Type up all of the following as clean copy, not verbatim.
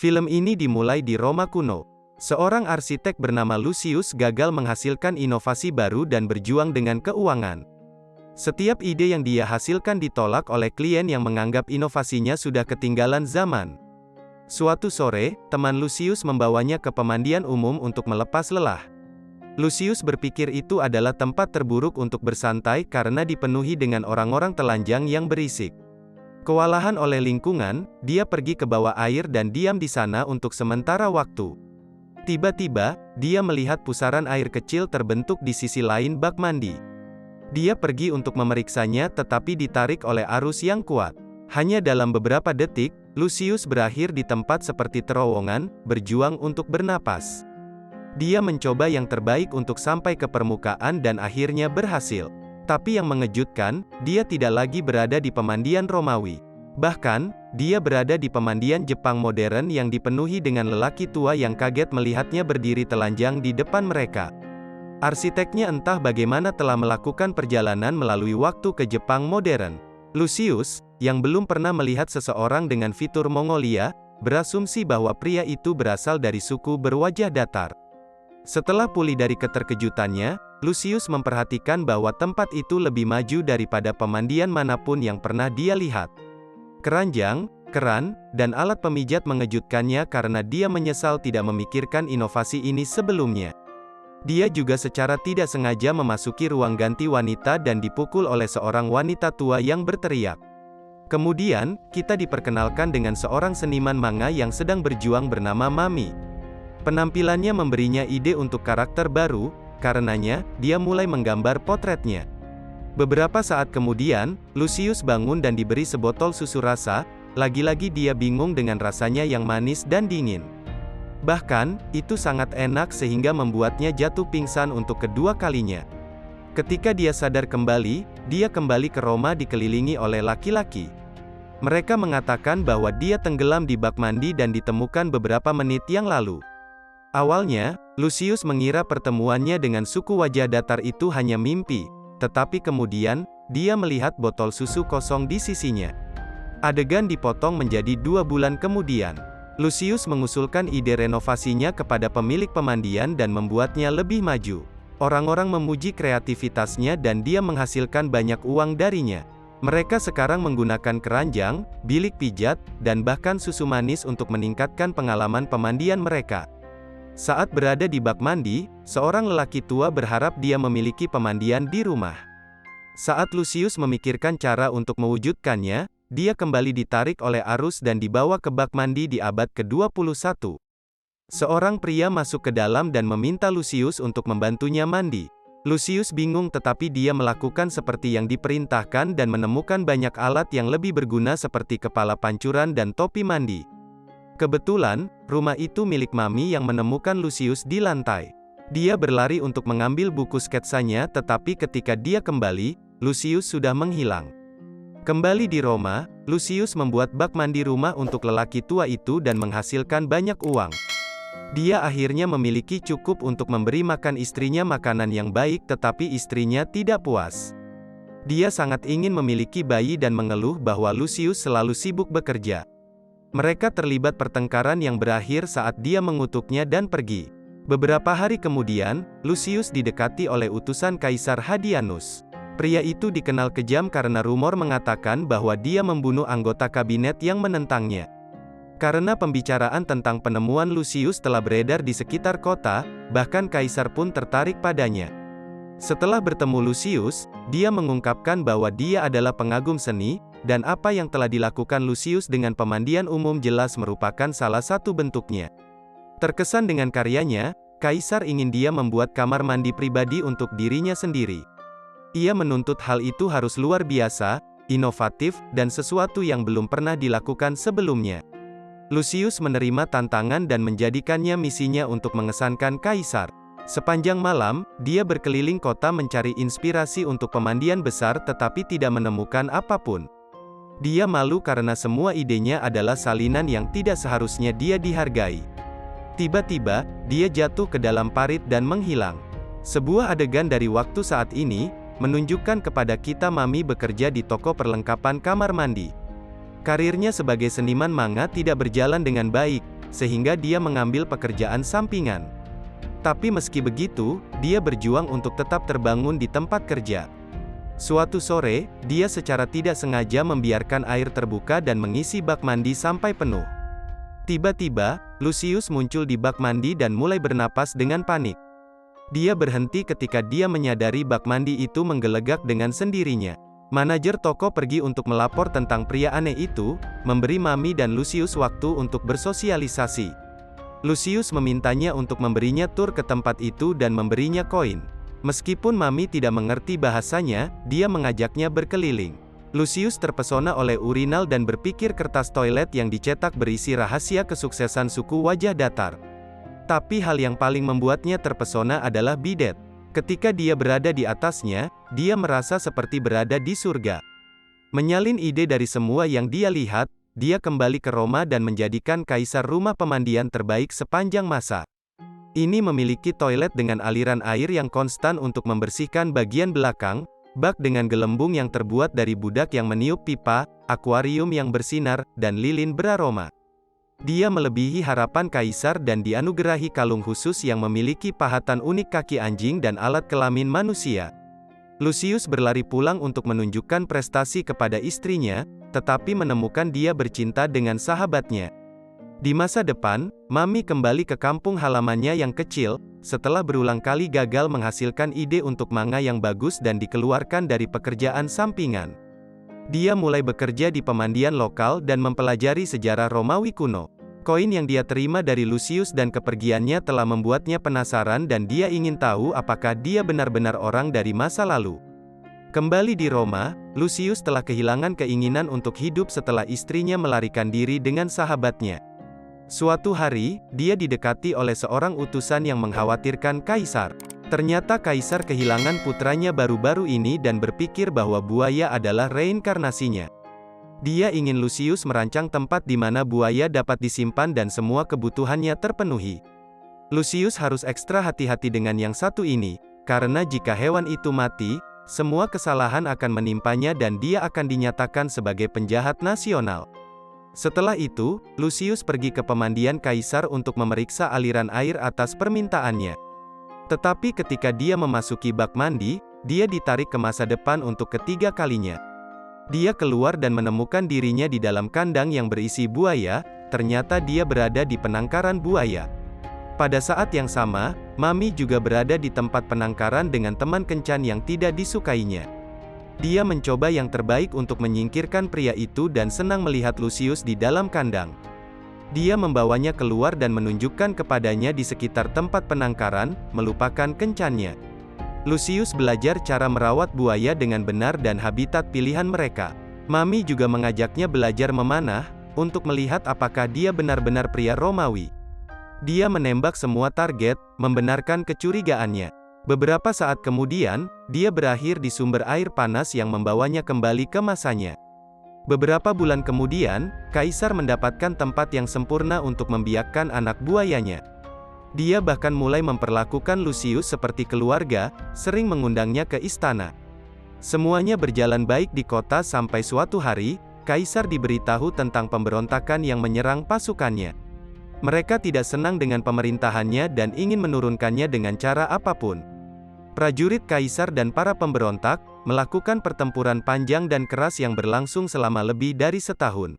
Film ini dimulai di Roma kuno. Seorang arsitek bernama Lucius gagal menghasilkan inovasi baru dan berjuang dengan keuangan. Setiap ide yang dia hasilkan ditolak oleh klien yang menganggap inovasinya sudah ketinggalan zaman. Suatu sore, teman Lucius membawanya ke pemandian umum untuk melepas lelah. Lucius berpikir itu adalah tempat terburuk untuk bersantai karena dipenuhi dengan orang-orang telanjang yang berisik. Kewalahan oleh lingkungan, dia pergi ke bawah air dan diam di sana untuk sementara waktu. Tiba-tiba, dia melihat pusaran air kecil terbentuk di sisi lain bak mandi. Dia pergi untuk memeriksanya tetapi ditarik oleh arus yang kuat. Hanya dalam beberapa detik, Lucius berakhir di tempat seperti terowongan, berjuang untuk bernapas. Dia mencoba yang terbaik untuk sampai ke permukaan dan akhirnya berhasil. Tapi yang mengejutkan, dia tidak lagi berada di pemandian Romawi. Bahkan, dia berada di pemandian Jepang modern yang dipenuhi dengan lelaki tua yang kaget melihatnya berdiri telanjang di depan mereka. Arsiteknya entah bagaimana telah melakukan perjalanan melalui waktu ke Jepang modern. Lucius, yang belum pernah melihat seseorang dengan fitur Mongolia, berasumsi bahwa pria itu berasal dari suku berwajah datar. Setelah pulih dari keterkejutannya, Lucius memperhatikan bahwa tempat itu lebih maju daripada pemandian manapun yang pernah dia lihat. Keranjang, keran, dan alat pemijat mengejutkannya karena dia menyesal tidak memikirkan inovasi ini sebelumnya. Dia juga secara tidak sengaja memasuki ruang ganti wanita dan dipukul oleh seorang wanita tua yang berteriak. Kemudian, kita diperkenalkan dengan seorang seniman manga yang sedang berjuang bernama Mami. Penampilannya memberinya ide untuk karakter baru, karenanya, dia mulai menggambar potretnya. Beberapa saat kemudian, Lucius bangun dan diberi sebotol susu rasa, lagi-lagi dia bingung dengan rasanya yang manis dan dingin. Bahkan, itu sangat enak sehingga membuatnya jatuh pingsan untuk kedua kalinya. Ketika dia sadar kembali, dia kembali ke Roma dikelilingi oleh laki-laki. Mereka mengatakan bahwa dia tenggelam di bak mandi dan ditemukan beberapa menit yang lalu. Awalnya, Lucius mengira pertemuannya dengan suku wajah datar itu hanya mimpi, tetapi kemudian, dia melihat botol susu kosong di sisinya. Adegan dipotong menjadi 2 bulan kemudian. Lucius mengusulkan ide renovasinya kepada pemilik pemandian dan membuatnya lebih maju. Orang-orang memuji kreativitasnya dan dia menghasilkan banyak uang darinya. Mereka sekarang menggunakan keranjang, bilik pijat, dan bahkan susu manis untuk meningkatkan pengalaman pemandian mereka. Saat berada di bak mandi, seorang lelaki tua berharap dia memiliki pemandian di rumah. Saat Lucius memikirkan cara untuk mewujudkannya, dia kembali ditarik oleh arus dan dibawa ke bak mandi di abad ke-21. Seorang pria masuk ke dalam dan meminta Lucius untuk membantunya mandi. Lucius bingung tetapi dia melakukan seperti yang diperintahkan dan menemukan banyak alat yang lebih berguna seperti kepala pancuran dan topi mandi. Kebetulan, rumah itu milik Mami yang menemukan Lucius di lantai. Dia berlari untuk mengambil buku sketsanya tetapi ketika dia kembali, Lucius sudah menghilang. Kembali di Roma, Lucius membuat bak mandi rumah untuk lelaki tua itu dan menghasilkan banyak uang. Dia akhirnya memiliki cukup untuk memberi makan istrinya makanan yang baik tetapi istrinya tidak puas. Dia sangat ingin memiliki bayi dan mengeluh bahwa Lucius selalu sibuk bekerja. Mereka terlibat pertengkaran yang berakhir saat dia mengutuknya dan pergi. Beberapa hari kemudian, Lucius didekati oleh utusan Kaisar Hadrianus. Pria itu dikenal kejam karena rumor mengatakan bahwa dia membunuh anggota kabinet yang menentangnya. Karena pembicaraan tentang penemuan Lucius telah beredar di sekitar kota, bahkan Kaisar pun tertarik padanya. Setelah bertemu Lucius, dia mengungkapkan bahwa dia adalah pengagum seni, dan apa yang telah dilakukan Lucius dengan pemandian umum jelas merupakan salah satu bentuknya. Terkesan dengan karyanya, Kaisar ingin dia membuat kamar mandi pribadi untuk dirinya sendiri. Ia menuntut hal itu harus luar biasa, inovatif, dan sesuatu yang belum pernah dilakukan sebelumnya. Lucius menerima tantangan dan menjadikannya misinya untuk mengesankan Kaisar. Sepanjang malam, dia berkeliling kota mencari inspirasi untuk pemandian besar tetapi tidak menemukan apapun. Dia malu karena semua idenya adalah salinan yang tidak seharusnya dia dihargai. Tiba-tiba, dia jatuh ke dalam parit dan menghilang. Sebuah adegan dari waktu saat ini, menunjukkan kepada kita Mami bekerja di toko perlengkapan kamar mandi. Karirnya sebagai seniman manga tidak berjalan dengan baik, sehingga dia mengambil pekerjaan sampingan. Tapi meski begitu, dia berjuang untuk tetap terbangun di tempat kerja. Suatu sore, dia secara tidak sengaja membiarkan air terbuka dan mengisi bak mandi sampai penuh. Tiba-tiba, Lucius muncul di bak mandi dan mulai bernapas dengan panik. Dia berhenti ketika dia menyadari bak mandi itu menggelegak dengan sendirinya. Manajer toko pergi untuk melapor tentang pria aneh itu, memberi Mami dan Lucius waktu untuk bersosialisasi. Lucius memintanya untuk memberinya tur ke tempat itu dan memberinya koin. Meskipun Mami tidak mengerti bahasanya, dia mengajaknya berkeliling. Lucius terpesona oleh urinal dan berpikir kertas toilet yang dicetak berisi rahasia kesuksesan suku wajah datar. Tapi hal yang paling membuatnya terpesona adalah bidet. Ketika dia berada di atasnya, dia merasa seperti berada di surga. Menyalin ide dari semua yang dia lihat, dia kembali ke Roma dan menjadikan kaisar rumah pemandian terbaik sepanjang masa. Ini memiliki toilet dengan aliran air yang konstan untuk membersihkan bagian belakang, bak dengan gelembung yang terbuat dari budak yang meniup pipa, akuarium yang bersinar, dan lilin beraroma. Dia melebihi harapan kaisar dan dianugerahi kalung khusus yang memiliki pahatan unik kaki anjing dan alat kelamin manusia. Lucius berlari pulang untuk menunjukkan prestasi kepada istrinya, tetapi menemukan dia bercinta dengan sahabatnya. Di masa depan, Mami kembali ke kampung halamannya yang kecil, setelah berulang kali gagal menghasilkan ide untuk manga yang bagus dan dikeluarkan dari pekerjaan sampingan. Dia mulai bekerja di pemandian lokal dan mempelajari sejarah Romawi kuno. Koin yang dia terima dari Lucius dan kepergiannya telah membuatnya penasaran dan dia ingin tahu apakah dia benar-benar orang dari masa lalu. Kembali di Roma, Lucius telah kehilangan keinginan untuk hidup setelah istrinya melarikan diri dengan sahabatnya. Suatu hari, dia didekati oleh seorang utusan yang mengkhawatirkan kaisar. Ternyata kaisar kehilangan putranya baru-baru ini dan berpikir bahwa buaya adalah reinkarnasinya. Dia ingin Lucius merancang tempat di mana buaya dapat disimpan dan semua kebutuhannya terpenuhi. Lucius harus ekstra hati-hati dengan yang satu ini, karena jika hewan itu mati, semua kesalahan akan menimpanya dan dia akan dinyatakan sebagai penjahat nasional. Setelah itu, Lucius pergi ke pemandian kaisar untuk memeriksa aliran air atas permintaannya. Tetapi ketika dia memasuki bak mandi, dia ditarik ke masa depan untuk ketiga kalinya. Dia keluar dan menemukan dirinya di dalam kandang yang berisi buaya, ternyata dia berada di penangkaran buaya. Pada saat yang sama, Mami juga berada di tempat penangkaran dengan teman kencan yang tidak disukainya. Dia mencoba yang terbaik untuk menyingkirkan pria itu dan senang melihat Lucius di dalam kandang. Dia membawanya keluar dan menunjukkan kepadanya di sekitar tempat penangkaran, melupakan kencannya. Lucius belajar cara merawat buaya dengan benar dan habitat pilihan mereka. Mami juga mengajaknya belajar memanah, untuk melihat apakah dia benar-benar pria Romawi. Dia menembak semua target, membenarkan kecurigaannya. Beberapa saat kemudian, dia berakhir di sumber air panas yang membawanya kembali ke masanya. Beberapa bulan kemudian, kaisar mendapatkan tempat yang sempurna untuk membiakkan anak buayanya. Dia bahkan mulai memperlakukan Lucius seperti keluarga, sering mengundangnya ke istana. Semuanya berjalan baik di kota sampai suatu hari, kaisar diberitahu tentang pemberontakan yang menyerang pasukannya. Mereka tidak senang dengan pemerintahannya dan ingin menurunkannya dengan cara apapun. Prajurit kaisar dan para pemberontak melakukan pertempuran panjang dan keras yang berlangsung selama lebih dari setahun.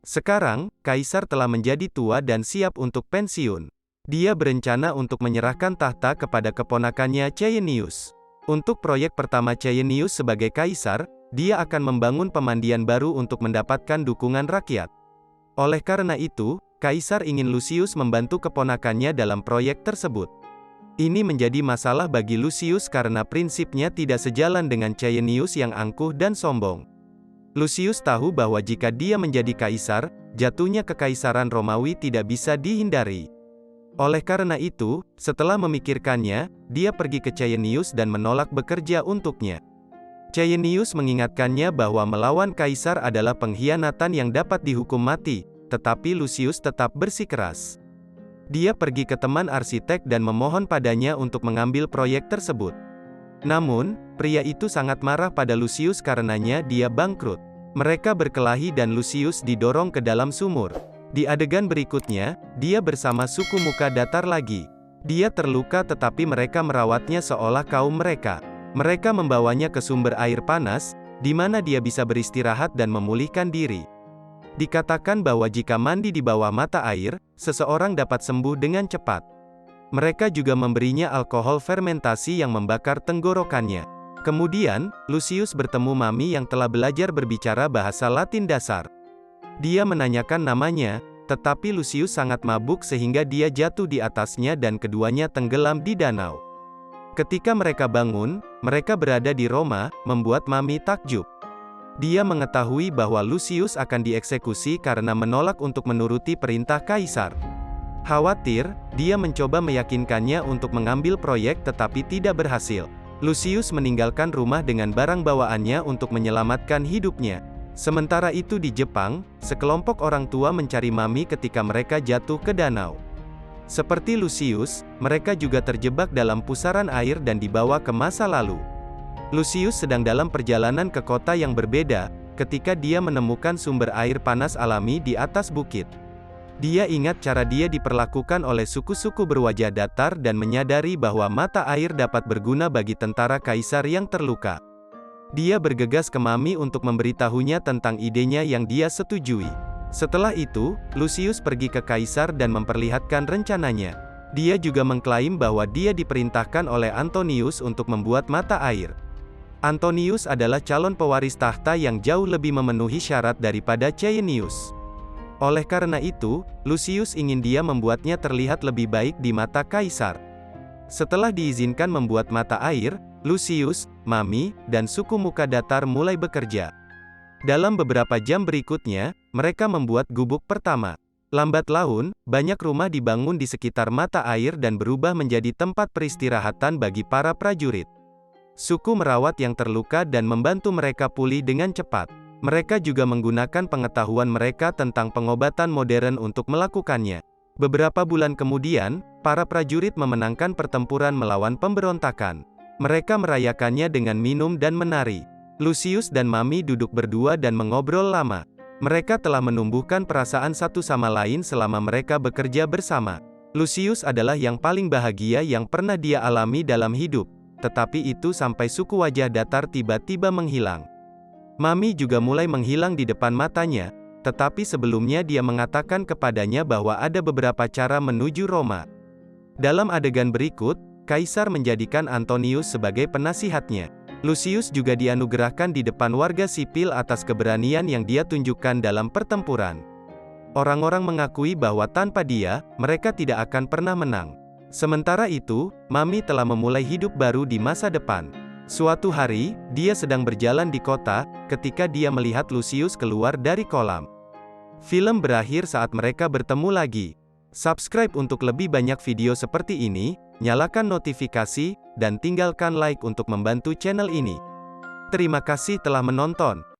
Sekarang, kaisar telah menjadi tua dan siap untuk pensiun. Dia berencana untuk menyerahkan tahta kepada keponakannya Caeinius. Untuk proyek pertama Caeinius sebagai kaisar, dia akan membangun pemandian baru untuk mendapatkan dukungan rakyat. Oleh karena itu, kaisar ingin Lucius membantu keponakannya dalam proyek tersebut. Ini menjadi masalah bagi Lucius karena prinsipnya tidak sejalan dengan Caeinius yang angkuh dan sombong. Lucius tahu bahwa jika dia menjadi kaisar, jatuhnya kekaisaran Romawi tidak bisa dihindari. Oleh karena itu, setelah memikirkannya, dia pergi ke Caeinius dan menolak bekerja untuknya. Caeinius mengingatkannya bahwa melawan kaisar adalah pengkhianatan yang dapat dihukum mati, tetapi Lucius tetap bersikeras. Dia pergi ke teman arsitek dan memohon padanya untuk mengambil proyek tersebut. Namun, pria itu sangat marah pada Lucius karenanya dia bangkrut. Mereka berkelahi dan Lucius didorong ke dalam sumur. Di adegan berikutnya, dia bersama suku muka datar lagi. Dia terluka tetapi mereka merawatnya seolah kaum mereka. Mereka membawanya ke sumber air panas, di mana dia bisa beristirahat dan memulihkan diri. Dikatakan bahwa jika mandi di bawah mata air, seseorang dapat sembuh dengan cepat. Mereka juga memberinya alkohol fermentasi yang membakar tenggorokannya. Kemudian, Lucius bertemu Mami yang telah belajar berbicara bahasa Latin dasar. Dia menanyakan namanya, tetapi Lucius sangat mabuk sehingga dia jatuh di atasnya dan keduanya tenggelam di danau. Ketika mereka bangun, mereka berada di Roma, membuat Mami takjub. Dia mengetahui bahwa Lucius akan dieksekusi karena menolak untuk menuruti perintah kaisar. Khawatir, dia mencoba meyakinkannya untuk mengambil proyek tetapi tidak berhasil. Lucius meninggalkan rumah dengan barang bawaannya untuk menyelamatkan hidupnya. Sementara itu di Jepang, sekelompok orang tua mencari Mami ketika mereka jatuh ke danau. Seperti Lucius, mereka juga terjebak dalam pusaran air dan dibawa ke masa lalu. Lucius sedang dalam perjalanan ke kota yang berbeda, ketika dia menemukan sumber air panas alami di atas bukit. Dia ingat cara dia diperlakukan oleh suku-suku berwajah datar dan menyadari bahwa mata air dapat berguna bagi tentara kaisar yang terluka. Dia bergegas ke Mami untuk memberitahunya tentang idenya yang dia setujui. Setelah itu, Lucius pergi ke kaisar dan memperlihatkan rencananya. Dia juga mengklaim bahwa dia diperintahkan oleh Antonius untuk membuat mata air. Antonius adalah calon pewaris tahta yang jauh lebih memenuhi syarat daripada Cainius. Oleh karena itu, Lucius ingin dia membuatnya terlihat lebih baik di mata kaisar. Setelah diizinkan membuat mata air, Lucius, Mami, dan suku muka datar mulai bekerja. Dalam beberapa jam berikutnya, mereka membuat gubuk pertama. Lambat laun, banyak rumah dibangun di sekitar mata air dan berubah menjadi tempat peristirahatan bagi para prajurit. Suku merawat yang terluka dan membantu mereka pulih dengan cepat. Mereka juga menggunakan pengetahuan mereka tentang pengobatan modern untuk melakukannya. Beberapa bulan kemudian, para prajurit memenangkan pertempuran melawan pemberontakan. Mereka merayakannya dengan minum dan menari. Lucius dan Mami duduk berdua dan mengobrol lama. Mereka telah menumbuhkan perasaan satu sama lain selama mereka bekerja bersama. Lucius adalah yang paling bahagia yang pernah dia alami dalam hidup, tetapi itu sampai suku wajah datar tiba-tiba menghilang. Mami juga mulai menghilang di depan matanya, tetapi sebelumnya dia mengatakan kepadanya bahwa ada beberapa cara menuju Roma. Dalam adegan berikut, Kaisar menjadikan Antonius sebagai penasihatnya. Lucius juga dianugerahkan di depan warga sipil atas keberanian yang dia tunjukkan dalam pertempuran. Orang-orang mengakui bahwa tanpa dia, mereka tidak akan pernah menang. Sementara itu, Mami telah memulai hidup baru di masa depan. Suatu hari, dia sedang berjalan di kota, ketika dia melihat Lucius keluar dari kolam. Film berakhir saat mereka bertemu lagi. Subscribe untuk lebih banyak video seperti ini, nyalakan notifikasi, dan tinggalkan like untuk membantu channel ini. Terima kasih telah menonton.